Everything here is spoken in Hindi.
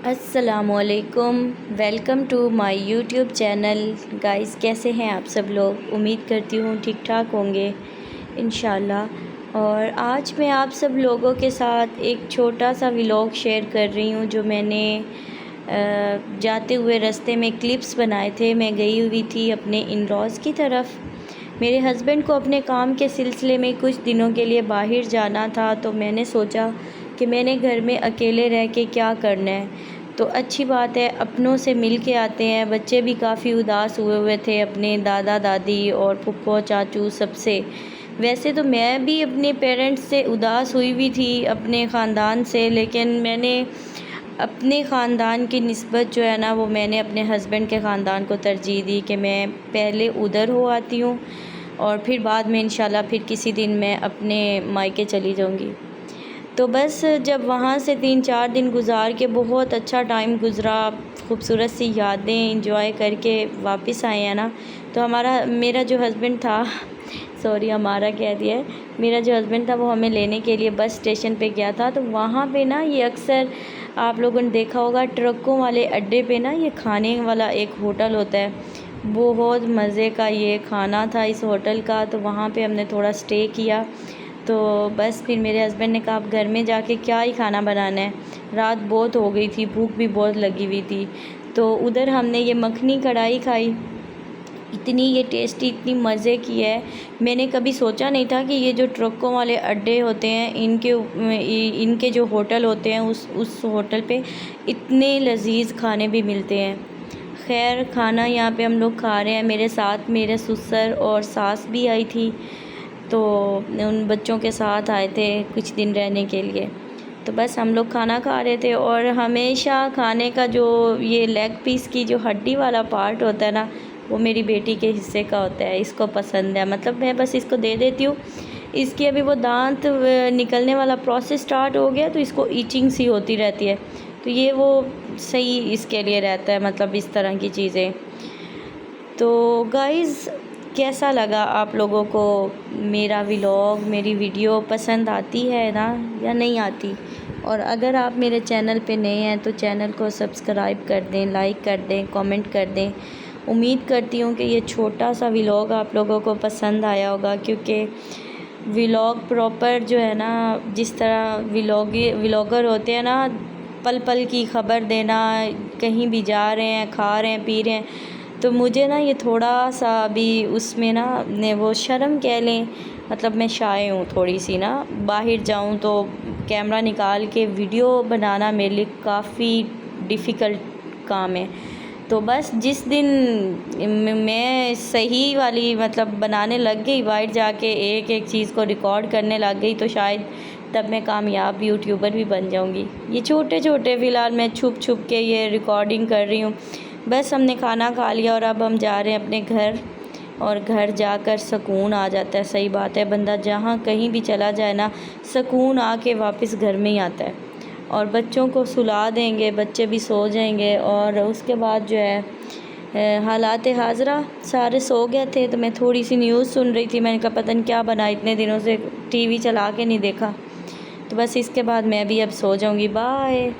अस्सलामुअलैकुम, welcome to my YouTube channel. Guys, कैसे हैं आप सब लोग? उम्मीद करती हूँ ठीक ठाक होंगे इंशाल्लाह। और आज मैं आप सब लोगों के साथ एक छोटा सा व्लॉग शेयर कर रही हूँ जो मैंने जाते हुए रास्ते में क्लिप्स बनाए थे। मैं गई हुई थी अपने इन लॉज़ की तरफ। मेरे हस्बैंड को अपने काम के सिलसिले में कुछ दिनों के लिए बाहर जाना था, तो मैंने सोचा कि मैंने घर में अकेले रह के क्या करना है, तो अच्छी बात है अपनों से मिल के आते हैं। बच्चे भी काफ़ी उदास हुए हुए थे अपने दादा दादी और फुप्पो चाचू सबसे। वैसे तो मैं भी अपने पेरेंट्स से उदास हुई हुई थी, अपने ख़ानदान से, लेकिन मैंने अपने ख़ानदान की निस्बत जो है ना, वो मैंने अपने हस्बैंड के ख़ानदान को तरजीह दी कि मैं पहले उधर हो आती हूँ और फिर बाद में इंशाल्लाह फिर किसी दिन मैं अपने मायके चली जाऊँगी। तो बस जब वहाँ से 3-4 दिन गुज़ार के बहुत अच्छा टाइम गुज़रा, खूबसूरत सी यादें इंजॉय करके वापस आए हैं ना, तो मेरा जो हस्बैंड था सॉरी हमारा कह दिया है, मेरा जो हस्बैंड था वो हमें लेने के लिए बस स्टेशन पे गया था। तो वहाँ पे ना, ये अक्सर आप लोगों ने देखा होगा, ट्रकों वाले अड्डे पे ना ये खाने वाला एक होटल होता है। बहुत मज़े का ये खाना था इस होटल का। तो वहाँ पे हमने थोड़ा स्टे किया। तो बस फिर मेरे हस्बैंड ने कहा आप घर में जाके क्या ही खाना बनाना है, रात बहुत हो गई थी, भूख भी बहुत लगी हुई थी। तो उधर हमने ये मखनी कढ़ाई खाई, इतनी ये टेस्टी, इतनी मज़े की है। मैंने कभी सोचा नहीं था कि ये जो ट्रकों वाले अड्डे होते हैं, इनके जो होटल होते हैं, उस होटल पे इतने लजीज़ खाने भी मिलते हैं। खैर, खाना यहाँ पे हम लोग खा रहे हैं। मेरे साथ मेरे ससुर और सास भी आई थी, तो उन बच्चों के साथ आए थे कुछ दिन रहने के लिए। तो बस हम लोग खाना खा रहे थे, और हमेशा खाने का जो ये लेग पीस की जो हड्डी वाला पार्ट होता है ना, वो मेरी बेटी के हिस्से का होता है, इसको पसंद है। मतलब मैं बस इसको दे देती हूँ। इसकी अभी वो दांत निकलने वाला प्रोसेस स्टार्ट हो गया, तो इसको ईचिंग सी होती रहती है, तो ये वो सही इसके लिए रहता है, मतलब इस तरह की चीज़ें। तो गाइज़, कैसा लगा आप लोगों को मेरा व्लॉग, मेरी वीडियो पसंद आती है ना या नहीं आती? और अगर आप मेरे चैनल पे नए हैं तो चैनल को सब्सक्राइब कर दें, लाइक कर दें, कमेंट कर दें। उम्मीद करती हूँ कि ये छोटा सा व्लॉग आप लोगों को पसंद आया होगा, क्योंकि व्लॉग प्रॉपर जो है ना, जिस तरह व्लॉगर होते हैं ना, पल पल की ख़बर देना, कहीं भी जा रहे हैं, खा रहे हैं, पी रहे हैं, तो मुझे ना ये थोड़ा सा अभी उसमें ना वो शर्म कह लें, मतलब मैं शाय हूँ थोड़ी सी ना। बाहर जाऊँ तो कैमरा निकाल के वीडियो बनाना मेरे लिए काफ़ी डिफ़िकल्ट काम है। तो बस जिस दिन मैं सही वाली मतलब बनाने लग गई, बाहर जाके एक एक चीज़ को रिकॉर्ड करने लग गई, तो शायद तब मैं कामयाब यूट्यूबर भी बन जाऊंगी। ये छोटे छोटे फ़िलहाल मैं छुप छुप के ये रिकॉर्डिंग कर रही हूँ। बस हमने खाना खा लिया और अब हम जा रहे हैं अपने घर, और घर जाकर सुकून आ जाता है। सही बात है, बंदा जहाँ कहीं भी चला जाए ना, सुकून आके वापस घर में ही आता है। और बच्चों को सुला देंगे, बच्चे भी सो जाएंगे, और उसके बाद जो है हालात हाज़रा सारे सो गए थे, तो मैं थोड़ी सी न्यूज़ सुन रही थी। मैंने कहा पता नहीं क्या बना, इतने दिनों से टीवी चला के नहीं देखा। तो बस इसके बाद मैं भी अब सो जाऊंगी। बाय।